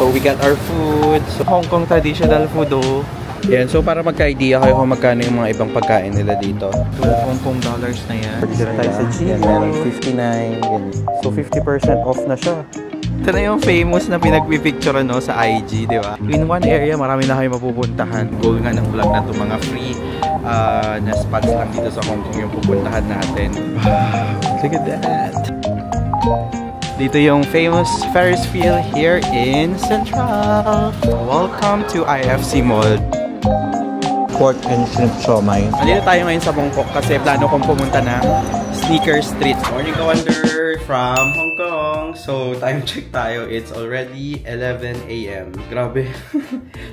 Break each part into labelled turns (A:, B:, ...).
A: So we got our food. So Hong Kong traditional food oh. Yan, so para magka-idea kayo kung magkano yung mga ibang pagkain nila dito. 12 Hong Kong dollars na yan. Dito na tayo sa G. Meron 59. Yan. So 50% off na siya. Ito na yung famous na pinagpipicture no, sa IG, di ba? In one area, marami na kayo mapupuntahan. Goal nga ng vlog na ito, mga free na spots lang dito sa Hong Kong yung pupuntahan natin. Wow, look at that! Dito yung famous Ferris wheel here in Central. Welcome to IFC Mall. Pork and shrimp siomai. Andito tayo ngayon sa Bangkok kasi plano kong pumunta ng Sneaker Street. Morning Kawander from Hong Kong. So time check tayo. It's already 11 AM. Grabe.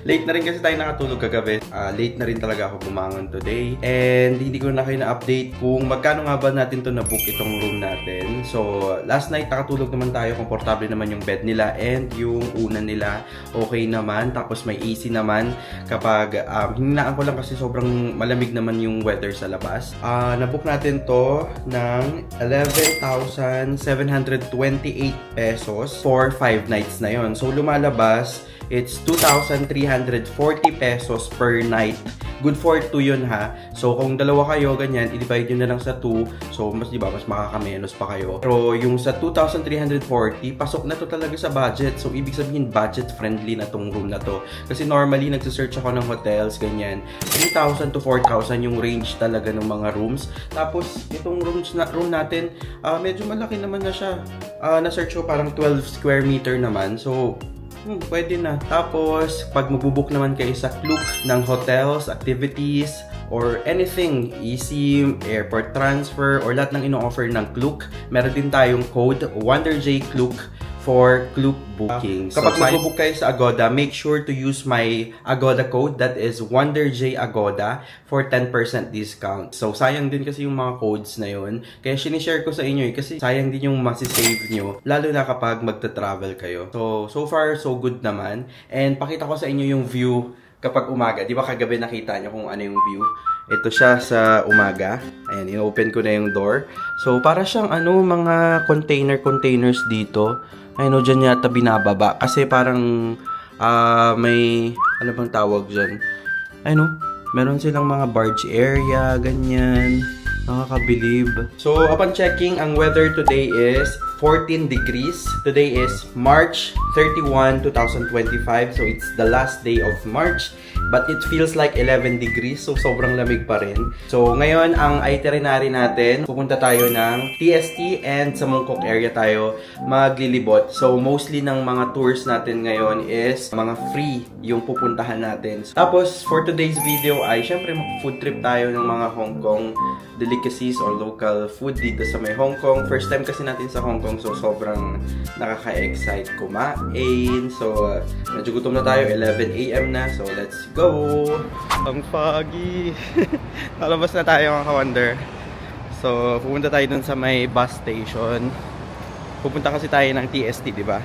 A: Late na rin kasi tayo nakatulog kagabi. Late na rin talaga ako bumangon today. And hindi ko na kayo na-update kung magkano nga ba natin to na-book itong room natin. So last night nakatulog naman tayo. Komportable naman yung bed nila and yung unan nila okay naman. Tapos may AC naman kapag hininaan ko lang kasi sobrang malamig naman yung weather sa labas. Na-book natin to ng 11,728 pesos for 5 nights na yon. So lumalabas, it's 2,340 pesos per night. Good for 2 yun ha. So kung dalawa kayo, ganyan, i-divide nyo na lang sa 2. So mas diba, mas makakamenos pa kayo. Pero yung sa 2,340, pasok na to talaga sa budget. So ibig sabihin, budget friendly na tong room na to. Kasi normally, nagsisearch ako ng hotels, ganyan. 3,000 to 4,000 yung range talaga ng mga rooms. Tapos itong room natin, medyo malaki naman na siya. Na-search ko parang 12 square meter naman. So pwede na. Tapos, pag magbubook naman kayo sa Klook ng hotels, activities, or anything, eSIM, airport transfer, or lahat ng ino-offer ng Klook, meron din tayong code WonderJKlook for Klook booking. Kapag magbubook kayo sa Agoda, make sure to use my Agoda code, that is WonderJAgoda for 10% discount. So, sayang din kasi yung mga codes na yun. Kaya sinishare ko sa inyo kasi sayang din yung masisave nyo, lalo na kapag magta-travel kayo. So far, so good naman. And pakita ko sa inyo yung view kapag umaga. Di ba kagabi nakita nyo kung ano yung view? Ito siya sa umaga. Ayan, in-open ko na yung door. So, para siyang mga containers dito. Ayun, dyan yata binababa. Kasi parang may, ano bang tawag dyan? Ayun, meron silang mga barge area, ganyan. Nakakabilib. So, upon checking, ang weather today is 14 degrees. Today is March 31, 2025. So, it's the last day of March. But it feels like 11 degrees. So, sobrang lamig pa rin. So, ngayon, ang itinerary natin, pupunta tayo ng TST and sa Mongkok area tayo maglilibot. So, mostly ng mga tours natin ngayon is mga free yung pupuntahan natin. Tapos, for today's video ay, syempre, mag-food trip tayo ng mga Hong Kong delicacies or local food dito sa may Hong Kong. First time kasi natin sa Hong Kong, so sobrang nakaka-excite kumain. So, medyo gutom na tayo, 11 AM na. So, let's go! Ang foggy! Nalabas na tayo mga ka-wonder. So, pupunta tayo dun sa may bus station. Pupunta kasi tayo ng TST, di ba?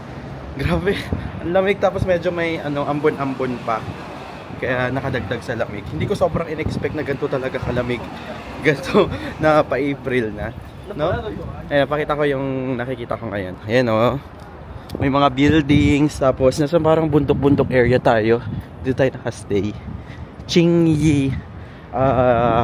A: Grabe! Ang lamig, tapos medyo may ambon-ambon pa. Kaya nakadagdag sa lamig. Hindi ko sobrang in-expect na ganito talaga kalamig. Ganito na pa-April na. No? Ayan, pakita ko yung nakikita ko ngayon. Ayan o. May mga buildings. Tapos nasa parang bundok-bundok area tayo. Dito tayo nakastay. Qingyi.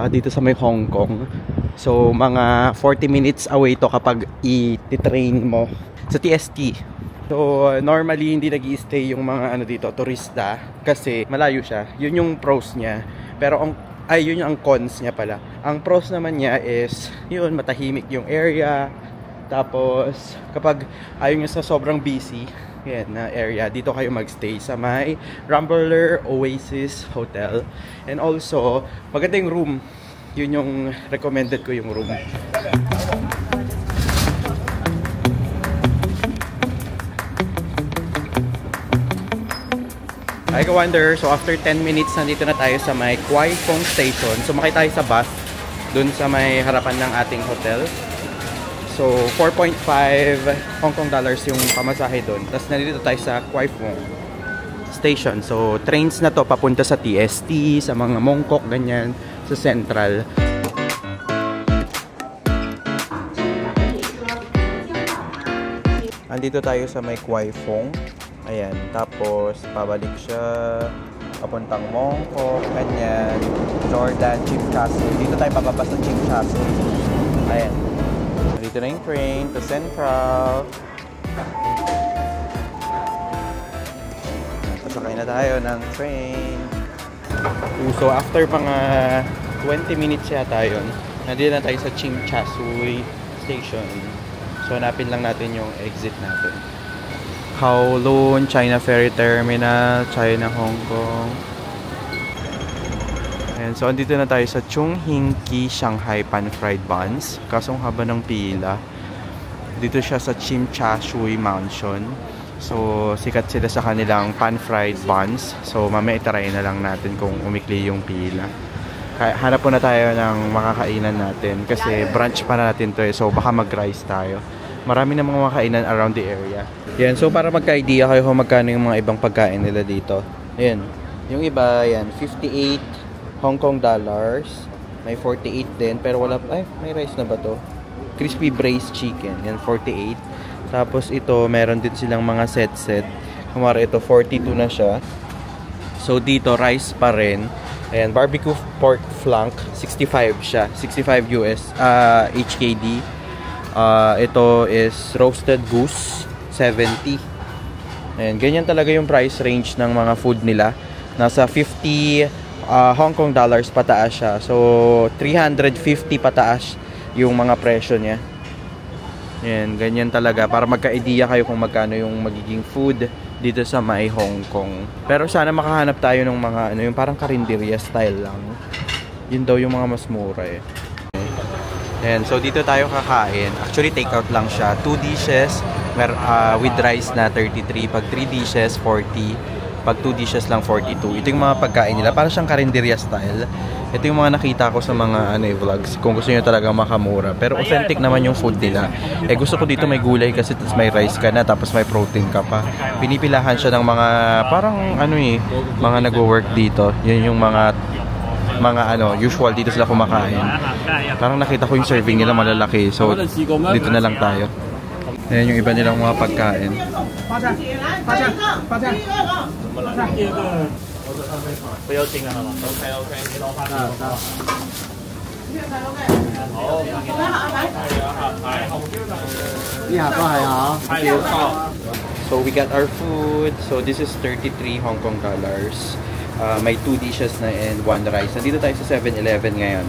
A: Dito sa may Hong Kong. So mga 40 minutes away to kapag i-train mo sa TST. So, normally, hindi nag-i-stay yung mga dito, turista. Kasi, malayo siya. Yun yung pros niya. Pero, yun yung cons niya pala. Ang pros naman niya is, yun, matahimik yung area. Tapos, kapag ayaw nyo sa sobrang busy, yan, na area, dito kayo magstay sa may Rambler Oasis Hotel. And also, maganda yung room. Yun yung recommended ko yung room. Hi ka-wonder, so after 10 minutes nandito na tayo sa may Kwai Fong Station. Sumakay tayo sa bus dun sa may harapan ng ating hotel. So 4.5 Hong Kong dollars yung pamasahe dun. Tapos nandito tayo sa Kwai Fong Station. So trains na to papunta sa TST, sa mga Mongkok, ganyan, sa Central. Andito tayo sa may Kwai Fong. Ayan, tapos Tapos, pabalik siya. Papuntang Mongkok, ganyan. Jordan, Chimchasu. Dito tayo bababa sa Chimchasu. Ayan. Dito na yung train to Central. Pasakay na tayo ng train. So, after mga 20 minutes yata yun, nandito na tayo sa Chimchasu Station. So, hanapin lang natin yung exit natin. Kowloon, China Ferry Terminal, China, Hong Kong. Ayan, so andito na tayo sa Chongqing Shanghai Pan Fried Buns. Kasong haba ng pila. Dito siya sa Chimchasu Mansion. So, sikat sila sa kanilang pan fried buns. So, mamaya itry na lang natin kung umikli yung pila. Hanap po na tayo ng makakainan natin kasi brunch pa na natin to eh. So, baka mag-rice tayo. Marami na mga makainan around the area. Yan, so para magka-idea kayo kung magkano yung mga ibang pagkain nila dito. Ayan, yung iba, yan, 58 Hong Kong dollars. May 48 din, pero wala, ay, may rice na ba to? Crispy braised chicken, yan, 48. Tapos ito, meron din silang mga set. Kumara ito, 42 na siya. So dito, rice pa rin. Ayan, barbecue pork flank, 65 siya. 65 US, HKD. Ito is roasted goose, 70. And ganyan talaga yung price range ng mga food nila. Nasa 50 Hong Kong dollars pataas siya. So 350 pataas yung mga presyo niya. Yan, ganyan talaga para magka-idea kayo kung magkano yung magiging food dito sa may Hong Kong. Pero sana makahanap tayo ng mga yung parang karinderya style lang. Yun daw yung mga mas mura eh. Ayan, so dito tayo kakain. Actually, take-out lang siya. 2 dishes with rice na 33. Pag 3 dishes, 40. Pag 2 dishes lang, 42. Ito yung mga pagkain nila. Para siyang karinderya style. Ito yung mga nakita ko sa mga vlogs. Kung gusto nyo talaga makamura. Pero authentic naman yung food nila. Eh, gusto ko dito may gulay kasi tapos may rice ka na. Tapos may protein ka pa. Pinipilahan siya ng mga parang mga nagwo-work dito. Yun yung mga usual dito sila kumakain. Parang nakita ko yung serving nila malalaki. So, dito na lang tayo. Ayan yung iba nilang mga pagkain. So, we got our food. So, this is 33 Hong Kong dollars. May 2 dishes na and 1 rice. Nandito tayo sa 7-Eleven ngayon.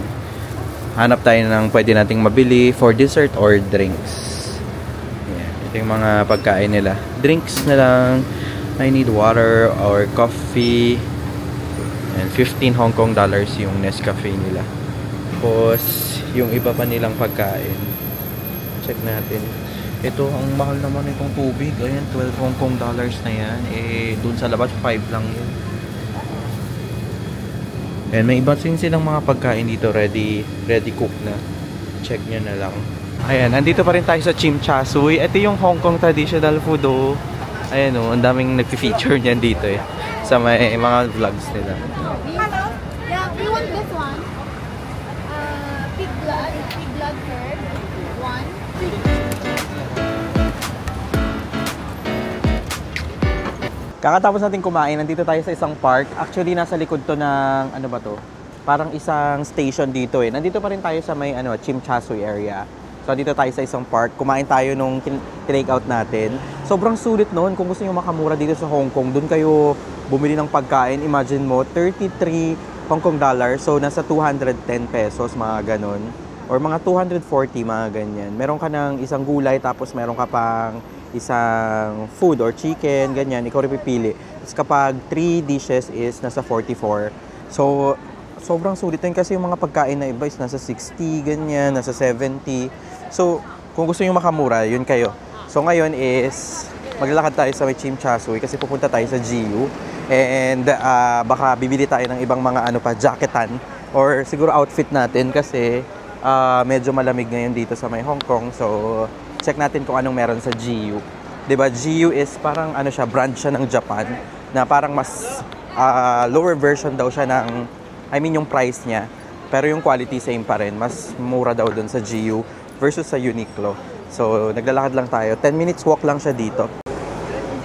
A: Hanap tayo ng pwede nating mabili for dessert or drinks. Yeah, ito yung mga pagkain nila. Drinks na lang. I need water or coffee. And 15 Hong Kong dollars yung Nescafe nila. Tapos, yung iba pa nilang pagkain. Check natin. Ito, ang mahal naman itong tubig. Ayan, 12 Hong Kong dollars na yan. Eh, dun sa labas, 5 lang yun. And may iba silang mga pagkain dito ready cook na. Check nyo na lang. Ayan, andito pa rin tayo sa Chimchasu. Ito yung Hong Kong traditional food oh. Ayan oh, ang daming nag-feature niyan dito eh. Sa may mga vlogs nila.
B: Hello? Yeah, we want this one. Pig blood curd. 1.
A: Kakatapos natin kumain, nandito tayo sa isang park. Actually, nasa likod to ng, ano ba to? Parang isang station dito eh. Nandito pa rin tayo sa may Chimchasu area. So, dito tayo sa isang park. Kumain tayo nung take out natin. Sobrang sulit noon. Kung gusto nyo makamura dito sa Hong Kong, doon kayo bumili ng pagkain. Imagine mo, 33 Hong Kong dollars. So, nasa 210 pesos, mga ganon. Or mga 240, mga ganyan. Meron ka ng isang gulay, tapos meron ka pang isang food or chicken, ganyan, ikaw rin pipili. Tapos kapag 3 dishes is nasa 44. So, sobrang sulit din kasi yung mga pagkain na iba is nasa 60, ganyan, nasa 70. So, kung gusto nyo makamura, yun kayo. So, ngayon is maglalakad tayo sa may Chimchasu kasi pupunta tayo sa GU. And baka bibili tayo ng ibang mga jacketan or siguro outfit natin kasi medyo malamig ngayon dito sa may Hong Kong. So, check natin kung anong meron sa GU. 'Di ba? GU is parang brand siya ng Japan na parang mas lower version daw siya ng yung price niya. Pero yung quality same pa rin. Mas mura daw dun sa GU versus sa Uniqlo. So, naglalakad lang tayo. 10 minutes walk lang siya dito.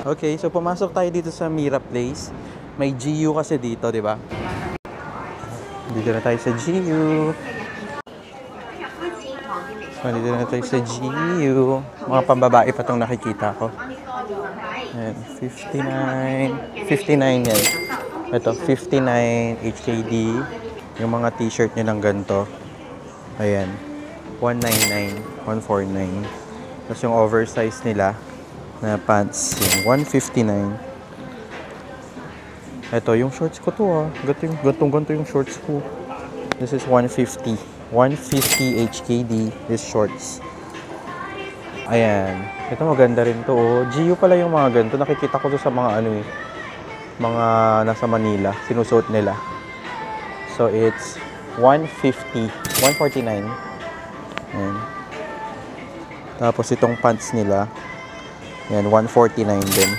A: Okay, so pumasok tayo dito sa Mira Place. May GU kasi dito, di ba? Dito na tayo sa GU. So, dito na tayo sa GU. Mga pambabae pa itong nakikita ko. Ayan, 59. 59 yan. Ito, 59 HKD. Yung mga t-shirt nilang ganito. Ayan. 199, 149. Tapos yung oversize nila na pants, yung 159. Ito, yung shorts ko to Ganto yung shorts ko. This is 150. 150 HKD, this shorts. Ayan. Ito maganda rin to GU pala yung mga ganito. Nakikita ko to sa mga mga nasa Manila. Sinusuot nila. So, it's 150. 149. Ayan. Tapos itong pants nila. Yan, 149 din.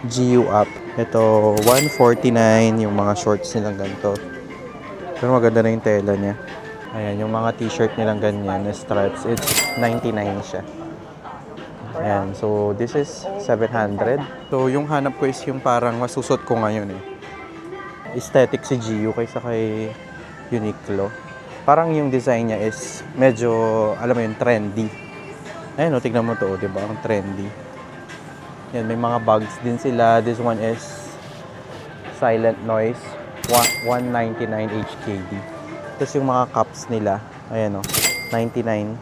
A: GU up. Ito, 149 yung mga shorts nilang ganito. Pero maganda na yung tela niya. Ayan, yung mga t-shirt nilang ganyan na stripes, it's 99 siya. Ayan, so this is 700. So, yung hanap ko is yung parang masusot ko ngayon Aesthetic si GU kaysa kay Uniqlo. Parang yung design niya is medyo, alam mo yun, trendy. Ayan, tignan mo to, diba? Ang trendy. Yan, may mga bags din sila. This one is Silent Noise. 199 HKD. Tapos yung mga cups nila, ayan 99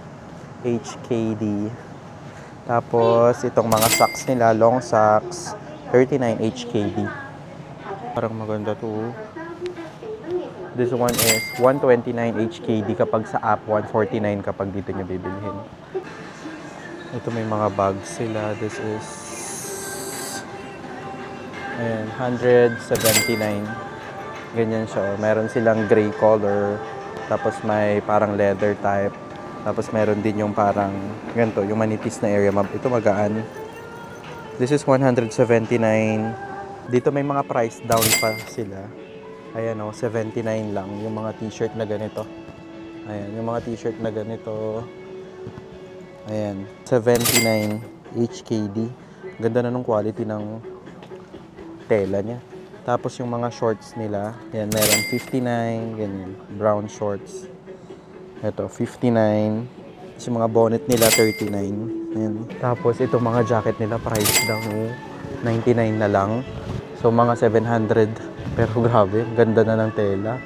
A: HKD. Tapos, itong mga socks nila, long socks, 39 HKD. Parang maganda to. This one is 129 HKD kapag sa app, 149 kapag dito nyo bibilhin. Ito may mga bags sila. This is ayan, 179. Ganyan siya. Meron silang gray color. Tapos may parang leather type. Tapos meron din yung parang ganito, yung manipis na area. Ito magaan. This is 179. Dito may mga price down pa sila. Ayan 79 lang yung mga t-shirt na ganito. Ayan, yung mga t-shirt na ganito. Ayan, 79 HKD. Ganda na nung quality ng tela niya. Tapos yung mga shorts nila, ayan, meron 59, ganyan, brown shorts. Ito, 59. Tapos yung mga bonnet nila, 39. Ayan. Tapos itong mga jacket nila, price down, 99 na lang. So, mga 700. Pero grabe, ganda na ng tela.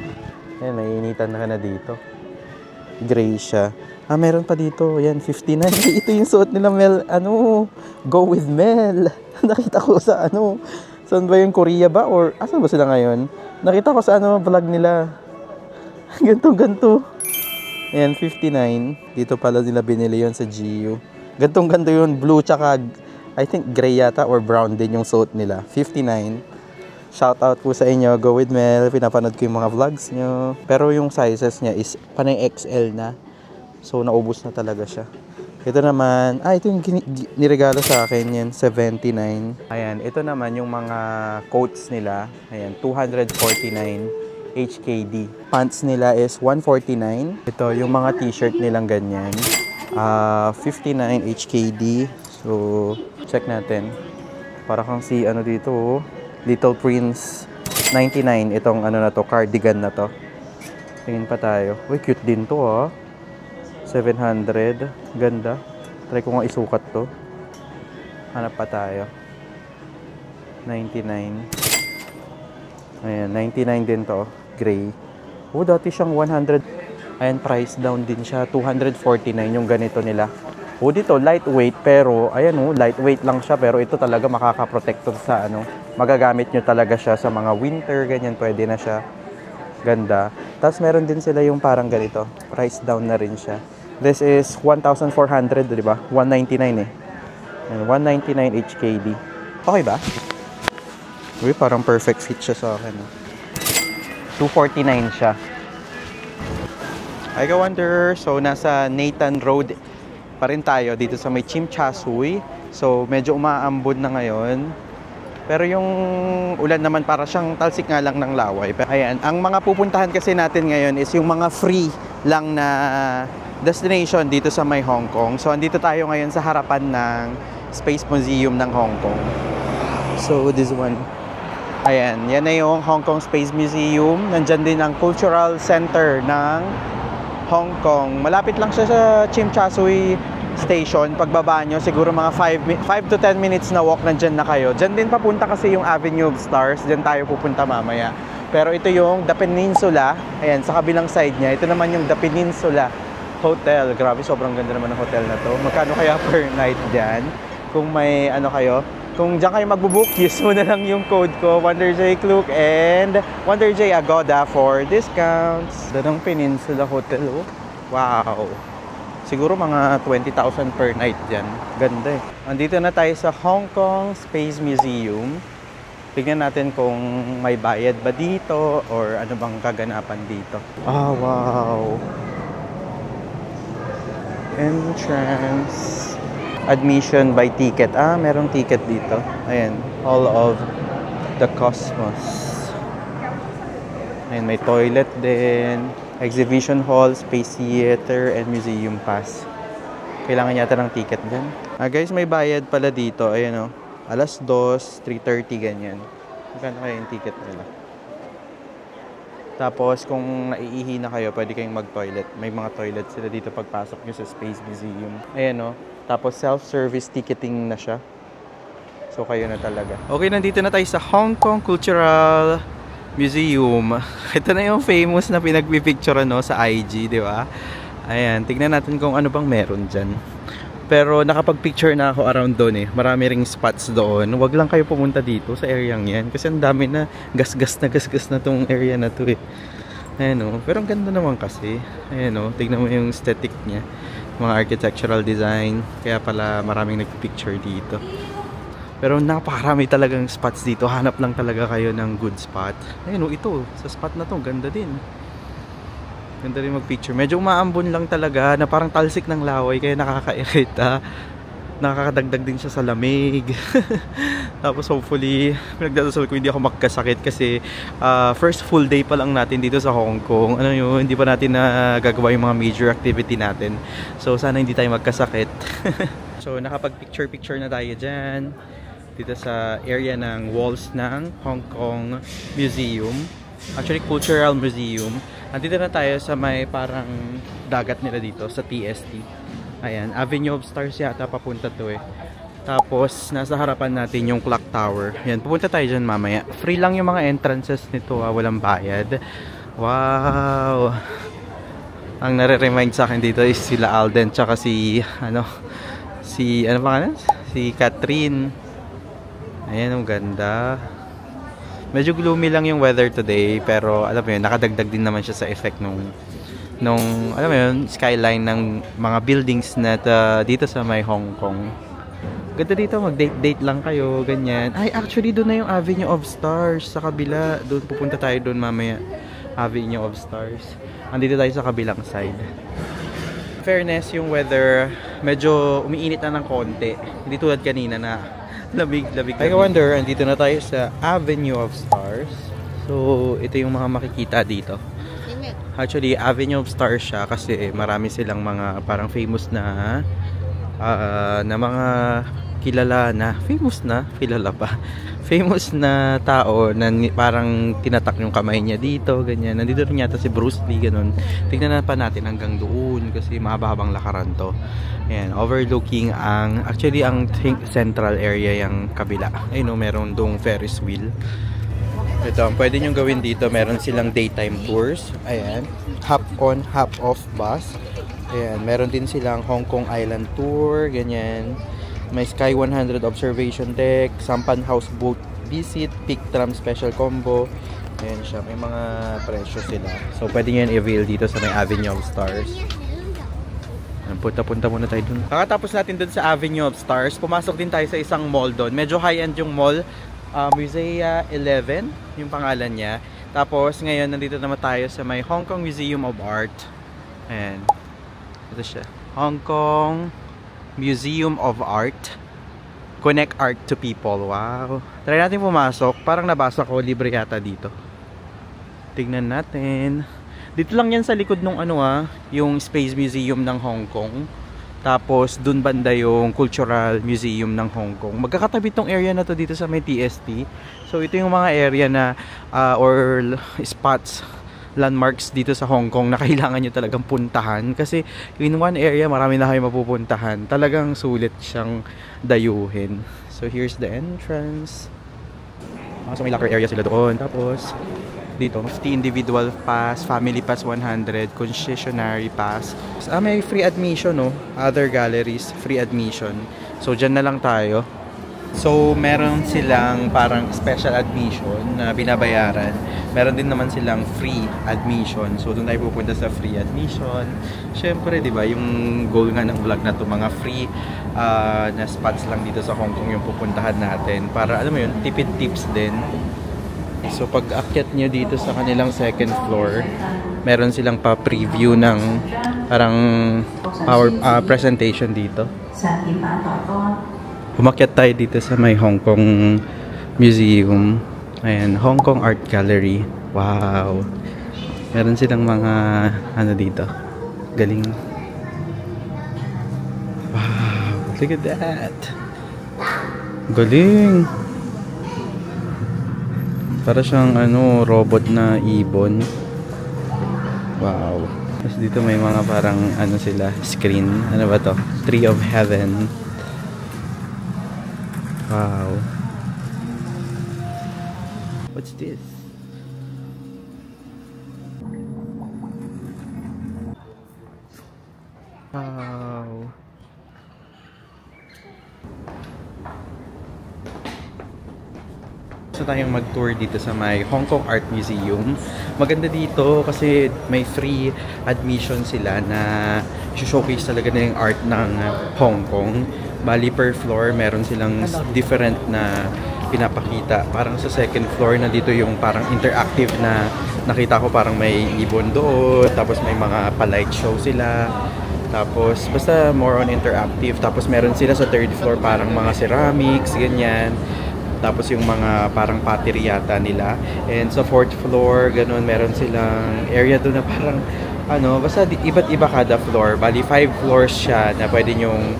A: Ayan, naiinitan na ka na dito. Gray siya. Meron pa dito. Ayan, 59. Ito yung suot nila, Mel. Go with Mel. Nakita ko sa saan ba yung Korea ba? Or asan ba sila ngayon? Nakita ko sa vlog nila. Gantong-ganto. Ayan, 59. Dito pala nila binili yon sa GU. Gantong-ganto yun. Blue tsaka, I think, gray yata or brown din yung suot nila. 59. Shout out po sa inyo. Go with Mel. Pinapanood ko yung mga vlogs nyo. Pero yung sizes niya is panay XL na. So, naubos na talaga siya. Ito naman, ito yung niregalo sa akin yan, 79. Ayan, ito naman yung mga coats nila. Ayan, 249 HKD. Pants nila is 149. Ito, yung mga t-shirt nilang ganyan. 59 HKD. So, check natin. Para kang si, dito, Little Prince, 99. Itong, na to, cardigan na to. Tingin pa tayo. Uy, cute din to, 700. Ganda. Try ko nga isukat to. Hanap pa tayo. 99. Ayan, 99 din to. Gray. Dati siyang 100. Ayan, price down din siya. 249 yung ganito nila. Dito, lightweight. Pero, ayan lightweight lang siya. Pero ito talaga makakaprotect to sa magagamit nyo talaga siya sa mga winter. Ganyan, pwede na siya. Ganda. Tapos meron din sila yung parang ganito. Price down na rin siya. This is 1,400, di ba? 199 And 199 HKD. Okay ba? Uy, parang perfect fit siya sa akin. 249 siya. I wonder, so nasa Nathan Road pa rin tayo dito sa may Chimchasoy. So medyo umaambon na ngayon. Pero yung ulan naman para siyang talsik nga lang ng laway. Ayan, ang mga pupuntahan kasi natin ngayon is yung mga free lang na destination dito sa may Hong Kong. So andito tayo ngayon sa harapan ng Space Museum ng Hong Kong. So, this one. Ayan, yan na yung Hong Kong Space Museum. Nandyan din ang Cultural Center ng Hong Kong. Malapit lang siya sa Tsim Sha Tsui Station. Pagbaba nyo, siguro mga 5 to 10 minutes na walk, nandyan na kayo. Dyan din papunta kasi yung Avenue of Stars. Dyan tayo pupunta mamaya. Pero ito yung The Peninsula. Ayan, sa kabilang side niya. Ito naman yung The Peninsula Hotel. Grabe, sobrang ganda naman ng hotel na to. Magkano kaya per night dyan? Kung may ano kayo, kung dyan kayo magbubook, use mo na lang yung code ko, WonderJ Klook and WonderJ Agoda for discounts. Danang Peninsula Hotel, oh. Wow. Siguro mga 20,000 per night dyan. Ganda eh. Andito na tayo sa Hong Kong Space Museum. Tignan natin kung may bayad ba dito or ano bang kaganapan dito. Ah, wow. Entrance. Admission by ticket. Ah, merong ticket dito. Ayan. Hall of the Cosmos. Ayan, may toilet din. Exhibition hall, space theater, and museum pass. Kailangan yata ng ticket din. Ah, guys, may bayad pala dito. Ayan, oh. Alas 2, 3:30, ganyan. Magkano kaya yung ticket nila? Tapos, kung naiihi na kayo, pwede kayong mag-toilet. May mga toilet sila dito pagpasok nyo sa Space Museum. Ayan, oh. Tapos self-service ticketing na siya. So kayo na talaga. Okay, nandito na tayo sa Hong Kong Cultural Museum. Ito na yung famous na pinagpipicture no, sa IG, di ba? Ayan, tignan natin kung ano bang meron dyan. Pero nakapag-picture na ako around doon eh. Marami ring spots doon. Huwag lang kayo pumunta dito sa area yan. Kasi ang dami na gasgas na tong area na to eh. Ayan o. Pero ang ganda naman kasi. Ayan o. Tignan mo yung aesthetic niya. Mga architectural design. Kaya pala maraming nagpipicture dito. Pero napakarami talagang spots dito. Hanap lang talaga kayo ng good spot. Ayan o. Ito. Sa spot na to. Ganda din. Ganda rin mag-picture. Medyo umaambon lang talaga na parang talsik ng laway kaya nakakairita. Nakakadagdag din siya sa lamig. Tapos hopefully, pinagdadasal ko hindi ako magkasakit kasi first full day pa lang natin dito sa Hong Kong. Ano yun, hindi pa natin gagawa yung mga major activity natin. So sana hindi tayo magkasakit. So nakapag-picture-picture na tayo dyan. Dito sa area ng walls ng Hong Kong Museum. Actually, Cultural Museum. Andito na tayo sa may parang dagat nila dito sa TST. Ayan, Avenue of Stars yata papunta to eh. Tapos, nasa harapan natin yung Clock Tower. Ayan, pupunta tayo dyan mamaya. Free lang yung mga entrances nito, walang bayad. Wow! Ang nare-remind sa akin dito is sila Alden, tsaka si Catherine. Ayan, ang ganda. Medyo gloomy lang yung weather today, pero alam mo yun, nakadagdag din naman siya sa effect nung alam mo yun, skyline ng mga buildings na dito sa may Hong Kong. Ganda dito, mag-date lang kayo, ganyan. Ay, actually, doon na yung Avenue of Stars sa kabila. Doon, pupunta tayo doon mamaya. Avenue of Stars. Andito tayo sa kabilang side. Fairness, yung weather, medyo umiinit na ng konti. Hindi tulad kanina na labig. I wonder, andito na tayo sa Avenue of Stars. So, ito yung mga makikita dito. Actually, Avenue of Stars siya kasi marami silang mga parang famous na mga kilala na, famous na tao na parang tinatak yung kamay niya dito, ganyan. Nandito rin yata si Bruce Lee, ganun. Tignan na pa natin hanggang doon kasi mahaba-habang lakaran to. Ayan, overlooking actually ang central area yung kabila. Ayun o, meron doong Ferris wheel. Ito, ang pwede nyo gawin dito, meron silang daytime tours. Ayan, hop on, hop off bus. Ayan, meron din silang Hong Kong Island tour, ganyan. May Sky 100 observation deck, Sampan House boat visit, Peak Tram special combo. Ayan siya, may mga presyo sila. So, pwede nyo yan i-avail dito sa may Avenue of Stars. Punta-punta muna tayo dun. Kakatapos natin dun sa Avenue of Stars, pumasok din tayo sa isang mall dun. Medyo high-end yung mall. Musea 11, yung pangalan niya. Tapos, ngayon, nandito naman tayo sa may Hong Kong Museum of Art. Ayan. Ito siya. Hong Kong Museum of Art. Connect art to people. Wow. Try natin pumasok. Parang nabasa ko, libre yata dito. Tignan natin. Dito lang yan sa likod nung yung Space Museum ng Hong Kong. Tapos dun banda yung Cultural Museum ng Hong Kong. Magkakatabi tong area na to dito sa may TST. So ito yung mga area na or spots, landmarks dito sa Hong Kong na kailangan nyo talagang puntahan. Kasi in one area marami na kayo mapupuntahan. Talagang sulit siyang dayuhin. So here's the entrance. So may locker area sila doon. Tapos dito, 50 individual pass, family pass 100, concessionary pass. May free admission, no? Other galleries, free admission. So, dyan na lang tayo. So, meron silang parang special admission na binabayaran. Meron din naman silang free admission. So, doon tayo pupunta sa free admission. Siyempre, di ba, yung goal nga ng vlog na to, mga free na spots lang dito sa Hong Kong yung pupuntahan natin. Para, alam mo yun, tipid tips din. So pag akyat nyo dito sa kanilang second floor, meron silang pa-preview ng parang presentation dito. Umakyat tayo dito sa may Hong Kong Museum. Ayan, Hong Kong Art Gallery. Wow! Meron silang mga ano dito. Galing. Wow! Look at that! Galing! Para siyang ano, robot na ibon. Wow. Tapos dito may mga parang ano sila, screen. Ano ba to? Tree of Heaven. Wow. What's this? Wow. Gusto tayong mag-tour dito sa may Hong Kong Art Museum. Maganda dito kasi may free admission sila na showcase talaga na yung art ng Hong Kong. Bali per floor, meron silang different na pinapakita. Parang sa second floor na dito yung parang interactive na nakita ko, parang may ibon doon. Tapos may mga pa-light show sila. Tapos basta more on interactive. Tapos meron sila sa third floor parang mga ceramics, ganyan. Tapos yung mga parang pottery yata nila. And sa fourth floor, ganun, meron silang area doon na parang ano, basta iba't iba kada floor. Bali 5 floors siya na pwede nyong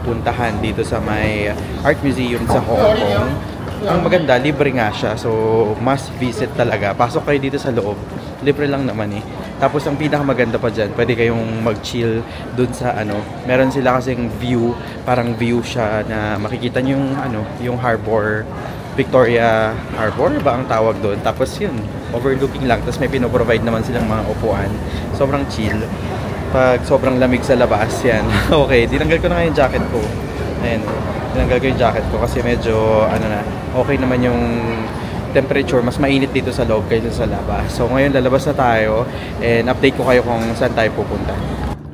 A: puntahan dito sa may Art Museum sa Hong Kong. Ang maganda, libre nga siya. So, must visit talaga. Pasok kayo dito sa loob. Libre lang naman eh. Tapos ang pinakamaganda pa dyan, pwede kayong mag-chill dun sa ano. Meron sila kasing view, parang view siya na makikita nyo yung ano, yung harbor, Victoria Harbor ba ang tawag doon. Tapos yun, overlooking lang. Tapos may pinoprovide naman silang mga upuan. Sobrang chill. Pag sobrang lamig sa labas, yan. Okay, dinanggal ko na nga yung jacket ko. Ayan, dinanggal ko yung jacket ko kasi medyo, ano na, okay naman yung temperature, mas mainit dito sa loob kaysa sa labas. So ngayon lalabas na tayo and update ko kayo kung saan tayo pupunta.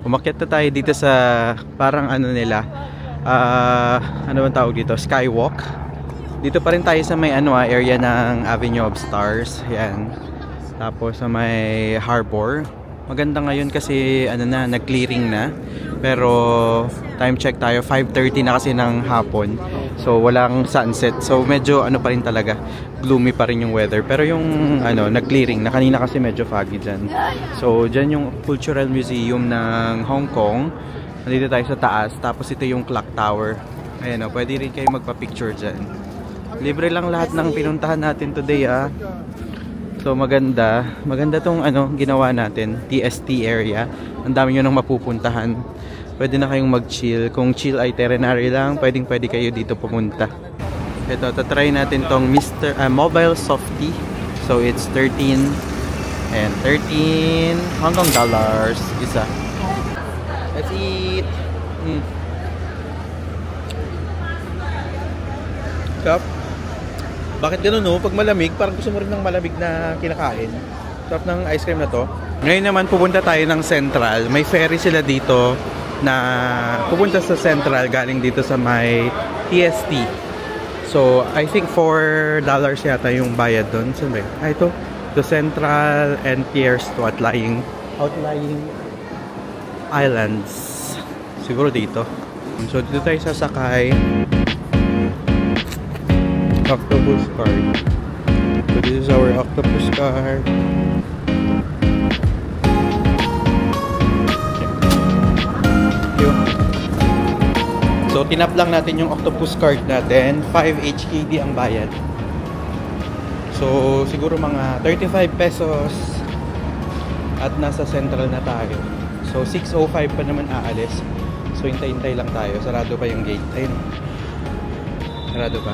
A: Umakyat na tayo dito sa parang ano nila, ano bang tawag dito? Skywalk. Dito pa rin tayo sa may ano area ng Avenue of Stars. Yan. Tapos sa may harbor. Maganda ngayon kasi ano na, nag-clearing na. Pero time check tayo, 5:30 na kasi ng hapon. So walang sunset. So medyo ano pa rin talaga, gloomy pa rin yung weather. Pero yung ano, nag-clearing na kanina kasi medyo foggy dyan. So dyan yung Cultural Museum ng Hong Kong. Nandito tayo sa taas. Tapos ito yung Clock Tower. Ayan o, pwede rin kayo magpa-picture dyan. Libre lang lahat ng pinuntahan natin today So maganda. Maganda tong ano, ginawa natin. TST area. Ang dami nyo nang mapupuntahan. Pwede na kayong mag-chill. Kung chill itinerary lang, pwede kayo dito pumunta. Ito, tatry natin tong Mobile Softie. So it's 13 and 13 Hong Kong dollars isa. Let's eat. Sarap. Bakit ganun no? Pag malamig, parang gusto mo rin ng malamig na kinakain. Sarap ng ice cream na to. Ngayon naman pupunta tayo ng Central. May ferry sila dito na pupunta sa Central galing dito sa may TST. So, I think $4 yata yung bayad doon. Saan ba yun? Ito. The Central and Piers to outlying islands. Siguro dito. So, dito tayo sasakay. Octopus card. So this is our octopus card. Thank you. So, tinap lang natin yung octopus card natin. 5 HKD ang bayad. So, siguro mga 35 pesos. At nasa central na tayo. So, 6:05 pa naman aalis. So, hintay-hintay lang tayo. Sarado pa yung gate. Ayun. Sarado pa.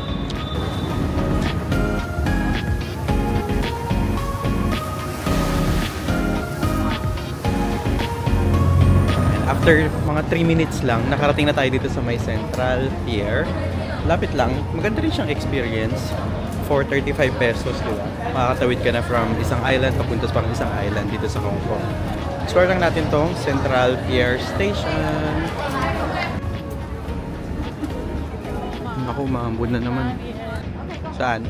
A: After mga 3 minutes lang, nakarating na tayo dito sa may Central Pier. Lapit lang. Maganda rin siyang experience. For 35 pesos, diba? Makakatawid ka na from isang island papunta sa isang island dito sa Hong Kong. Explore lang natin tong Central Pier Station. Ako, mahambod na naman. Saan?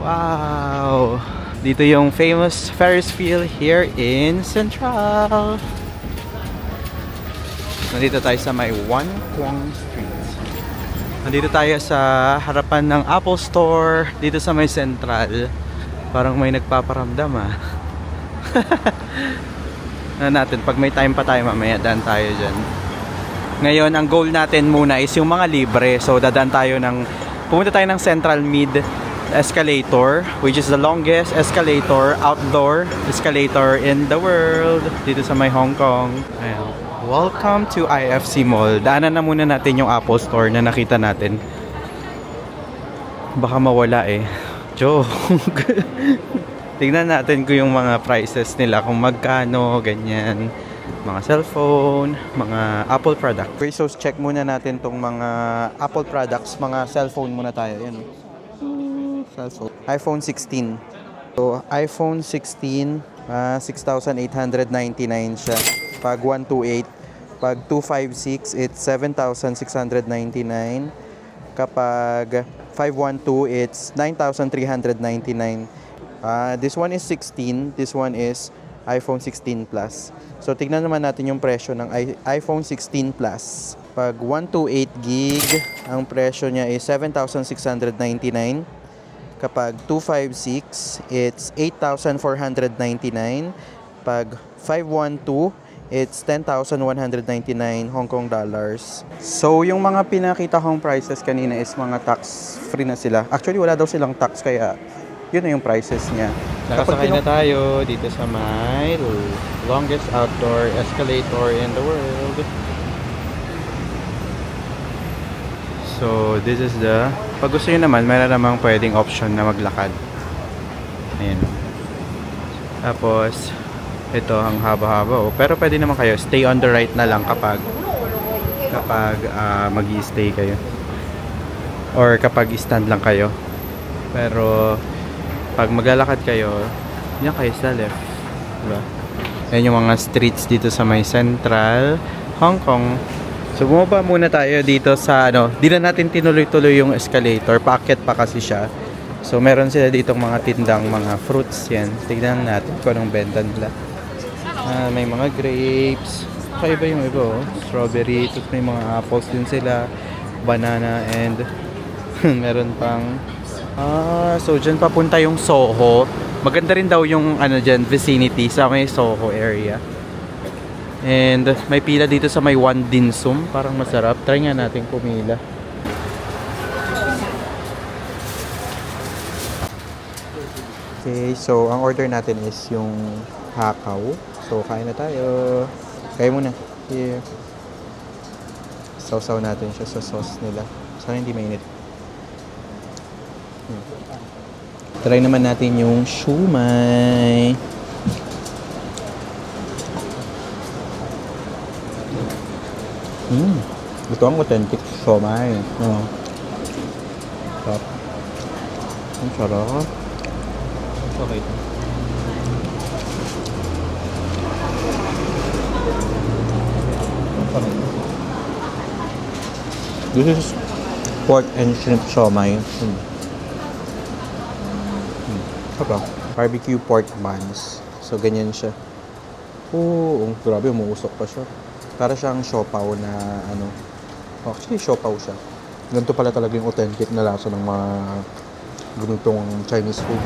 A: Wow! Dito yung famous Ferris wheel here in Central. Nandito tayo sa may Wan Kwong Street. Nandito tayo sa harapan ng Apple Store. Dito sa may Central. Parang may nagpaparamdam ah. Natin, pag may time pa tayo mamaya, daan tayo dyan. Ngayon, ang goal natin muna is yung mga libre. So, dadaan tayo pumunta tayo ng Central Mid Escalator, which is the longest escalator, outdoor escalator in the world. Dito sa may Hong Kong. Ayan. Welcome to IFC Mall. Daanan na muna natin yung Apple Store na nakita natin. Baka mawala eh. Joke. Tignan natin ko yung mga prices nila, kung magkano, ganyan. Mga cellphone, mga Apple product. Okay, so check muna natin tong mga Apple products. Mga cellphone muna tayo. Yan. Cellphone. iPhone 16. So, iPhone 16, 6,899 siya. Pag 128, pag 256, it's 7,699. Kapag 512, it's 9,399. This one is 16. This one is iPhone 16 Plus. So, tignan naman natin yung presyo ng iPhone 16 Plus. Pag 128 gig, ang presyo niya is 7,699. Kapag 256, it's 8,499. Pag 512, it's 10,199 Hong Kong dollars. So, yung mga pinakita kong prices kanina is mga tax-free na sila. Actually, wala daw silang tax, kaya yun na yung prices niya. Nakasakay na tayo dito sa may longest outdoor escalator in the world. So, this is the... Pag gusto nyo naman, mayroon namang pwedeng option na maglakad. Ayan. Tapos, ito ang haba-haba. Oh. Pero pwede naman kayo, stay on the right na lang kapag mag-i-stay kayo. Or kapag stand lang kayo. Pero, pag maglalakad kayo, yan kayo sa left. Diba? Ayan yung mga streets dito sa may Central Hong Kong. So, bumaba muna tayo dito sa, di na natin tinuloy-tuloy yung escalator. Paakyat pa kasi siya. So, meron sila ditong mga tindang mga fruits yan. Tignan natin kung anong benta nila. May mga grapes. Iba yung iba, oh. Strawberry. Tapos may mga apples din sila. Banana and meron pang so dyan papunta yung Soho. Maganda rin daw yung dyan, vicinity sa may Soho area. And may pila dito sa may One Din Sum. Parang masarap. Try nga natin pumila. Okay, so ang order natin is yung hakaw. So kain na tayo. Kaya muna. Here. Sausaw natin siya sa sauce nila. Sana hindi mainit. Try naman natin yung shumai. Ito ang authentic shumai. Sarap. Ang sarap. Okay. This is pork and shrimp shumai. Barbecue pork buns. So, ganyan siya. Oh, grabe, umuusok pa siya. Para siyang siopaw na actually, siopaw siya. Ganito pala talaga yung authentic na lasa ng mga ganitong Chinese food.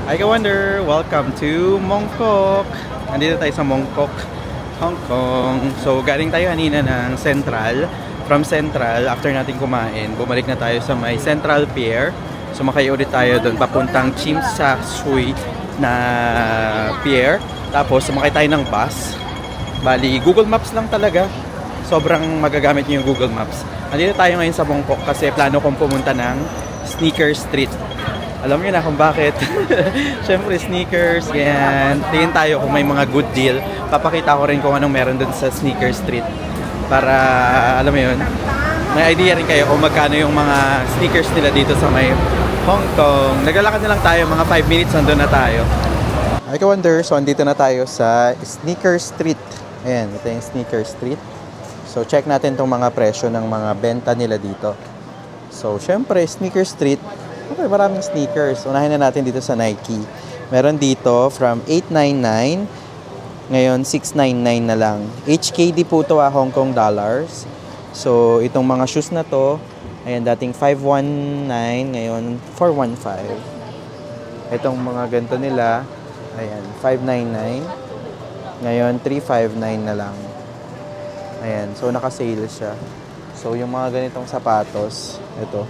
A: Hi, Ka-Wonder! Welcome to Mongkok! Nandito tayo sa Mongkok, Hong Kong. So, galing tayo kanina ng Central from Central, after natin kumain, bumalik na tayo sa may Central Pier. Sumakay ulit tayo doon papuntang Tsim Sha Tsui na pier. Tapos sumakay tayo ng bus. Bali, Google Maps lang talaga. Sobrang magagamit niyo yung Google Maps. Andito tayo ngayon sa Bangkok kasi plano kong pumunta ng Sneaker Street. Alam niyo na kung bakit. Siyempre, sneakers, ganyan. Tingin tayo kung may mga good deal. Papakita ko rin kung anong meron dun sa Sneaker Street. Para, alam mo yun, may idea rin kayo kung magkano yung mga sneakers nila dito sa may Hong Kong. Naglalakad na lang tayo, mga 5 minutes, nandun na tayo. I wonder, so andito na tayo sa Sneaker Street. Ayan, ito yung Sneaker Street. So, check natin tong mga presyo ng mga benta nila dito. So, syempre, Sneaker Street, okay, maraming sneakers. Unahin na natin dito sa Nike. Meron dito from $899, ngayon $699 na lang. HKD po ito, Hong Kong dollars. So, itong mga shoes na to, ayan, dating $519, ngayon $415. Itong mga ganito nila, ayan, $599, ngayon $359 na lang. Ayan, so naka-sale siya. So, yung mga ganitong sapatos, ito,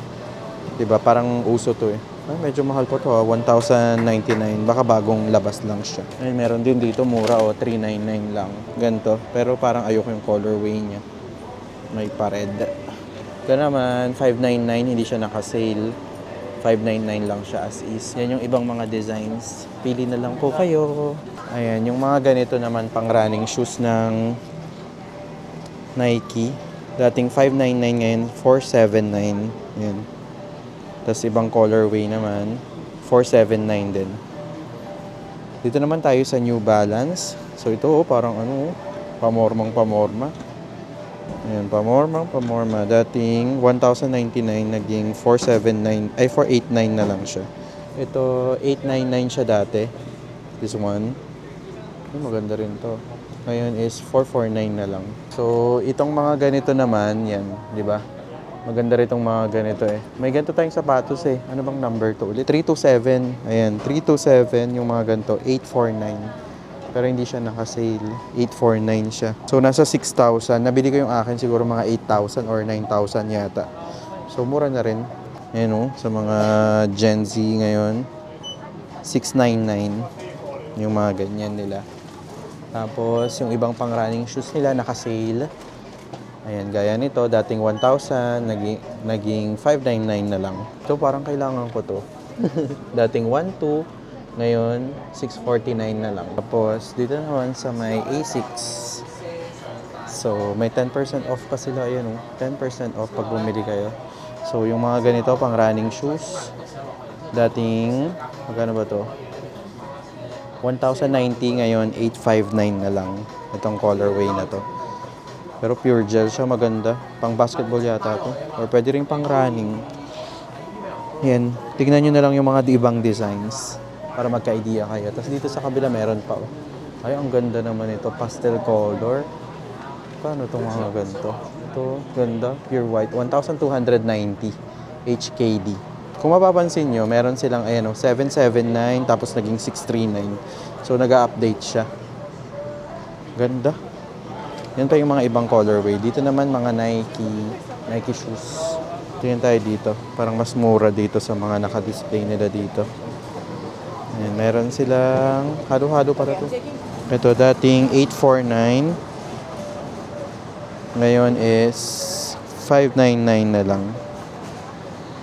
A: diba, parang uso to eh. Ay, medyo mahal po to, $1,099. Baka bagong labas lang siya. Ay, meron din dito, mura o, $399 lang. Ganito, pero parang ayoko yung colorway niya. May pa-red. Ito naman, $599, hindi siya naka-sale. $599 lang siya as is. Yan yung ibang mga designs. Pili na lang po kayo. Ayan, yung mga ganito naman pang running shoes ng Nike. Dating $599, ngayon $479. Ayan. Tapos ibang colorway naman, $479 din. Dito naman tayo sa New Balance. So ito, parang ano, pamorma. Ayan, pamorma. Dating $1,099, naging $479, ay $489 na lang siya. Ito, $899 siya dati. This one. Ay, maganda rin to. Ngayon is $449 na lang. So, itong mga ganito naman, yan, di ba? Maganda rin itong mga ganito eh. May ganito tayong sapatos eh. Ano bang number to ulit? 327. Ayan, 327 yung mga ganito. 849. Pero hindi siya naka-sale. 849 siya. So, nasa 6,000. Nabili ko yung akin siguro mga 8,000 or 9,000 yata. So, mura na rin. Ayan o, sa mga Gen Z ngayon. 699. Yung mga ganyan nila. Tapos, yung ibang pang-running shoes nila, naka-sale. Ayan, gaya nito, dating 1,000, naging 599 na lang. Ito, parang kailangan ko to. Dating 1,200, ngayon 649 na lang. Tapos, dito naman sa may Asics. So, may 10% off pa sila. Ayan, 10% off pag bumili kayo. So, yung mga ganito, pang-running shoes, dating, magkano ba to? 1,090, ngayon 859 na lang. Itong colorway na to. Pero pure gel siya, maganda. Pang basketball yata to. Or pwede rin pang running. Yan. Tignan nyo na lang yung mga ibang designs. Para magka-idea kayo. Tapos dito sa kabila meron pa. Oh. Ay, ang ganda naman ito. Pastel color. Paano itong mga ganito? Ito, ganda. Pure white. 1,290 HKD. Kung mapapansin nyo, meron silang, ayan, 779, tapos naging 639. So, nag-update siya. Ganda. Yan pa yung mga ibang colorway. Dito naman, mga Nike shoes. Tingnan tayo dito. Parang mas mura dito sa mga naka-display nila dito. Ayan, meron silang, halo-halo para to. Ito, dating 849. Ngayon is 599 na lang.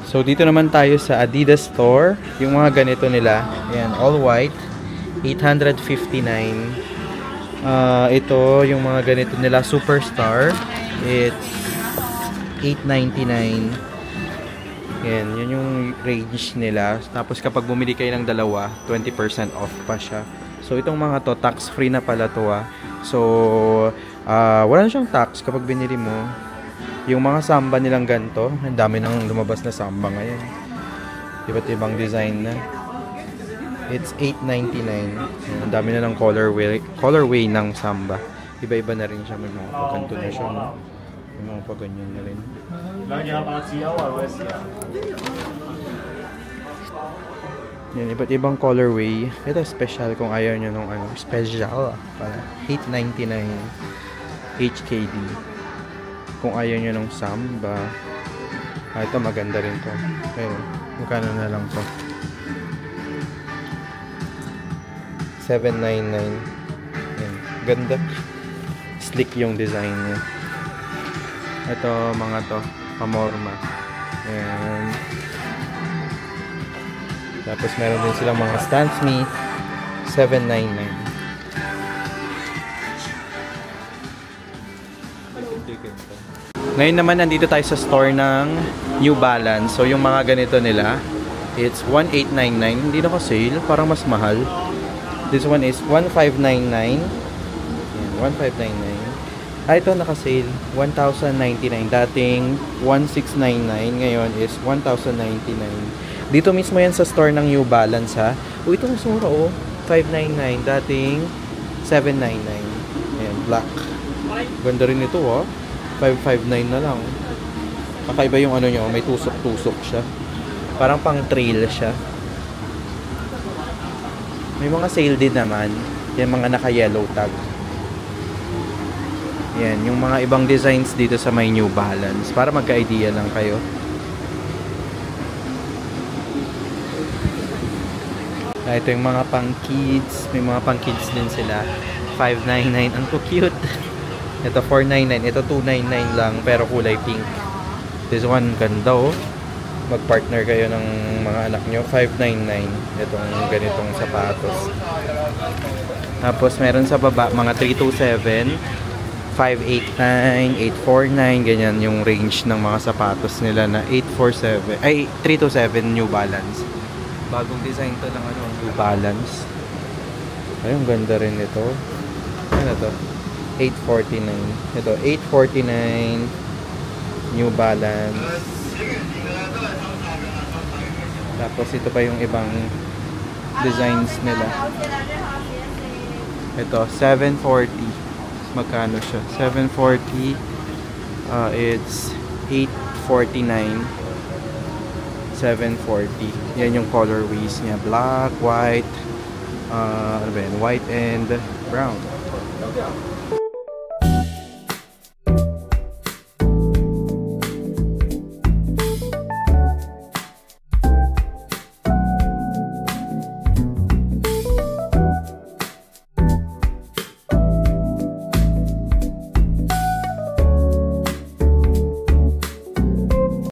A: So, dito naman tayo sa Adidas store. Yung mga ganito nila. Ayan, all white. 859. Ito, yung mga ganito nila, Superstar. It's 899. Ayan, yun yung range nila. Tapos, kapag bumili kayo ng dalawa, 20% off pa siya. So, itong mga to, tax-free na pala to ah. So, wala na siyang tax kapag binili mo. Yung mga samba nilang ganito, ang dami nang lumabas na samba ngayon. Iba't ibang design na. It's $899. Ang dami na ng colorway ng samba. Iba-iba na rin siya. May mga pagkanto na siya. No? May mga paganyan na rin. Yan, iba't ibang colorway. Ito special kung ayaw nyo nung ano. Special. Para $899 HKD. Kung ayaw nyo ng Samba. Ito maganda rin to. Ayun, magkano na lang to? 799. Ayan, ganda. Slick yung design niya. Ito, mga to. Pamorma. Ayan. Tapos meron din silang mga Stan Smith. 799. Ngayon naman, nandito tayo sa store ng New Balance. So, yung mga ganito nila, it's 1899. Hindi na ko sale. Parang mas mahal. This one is 1599. Ayan, 1599. Ito naka-sale. 1,099. Dating 1,699. Ngayon is 1,099. Dito mismo yan sa store ng New Balance, ha. Ito mas mura, 599. Dating 799. Ayan, black. Ganda rin ito, 559 na lang. Kakaiba yung ano nyo, may tusok-tusok siya. Parang pang trail siya. May mga sale din naman. Yan mga naka-yellow tag. Yan, yung mga ibang designs dito sa may New Balance. Para magka-idea lang kayo. Ito yung mga pang kids. May mga pang kids din sila. 599. Ang cute. Ito 499, ito 299 lang pero kulay pink. This one ganda, Mag-partner kayo ng mga anak nyo. 599 itong ganitong sapatos. Tapos meron sa baba mga 327, 589, 849, ganyan yung range ng mga sapatos nila na 847, ay 327 New Balance. Bagong design to ng New Balance. Ay, ang ganda rin ito. Ano to? 849. Ito, 849 New Balance. Tapos ito pa yung ibang designs nila. Ito, 740. Magkano siya? 740. It's 849. 740. Yan yung colorways niya. Black, white, ano ba yan? White and brown.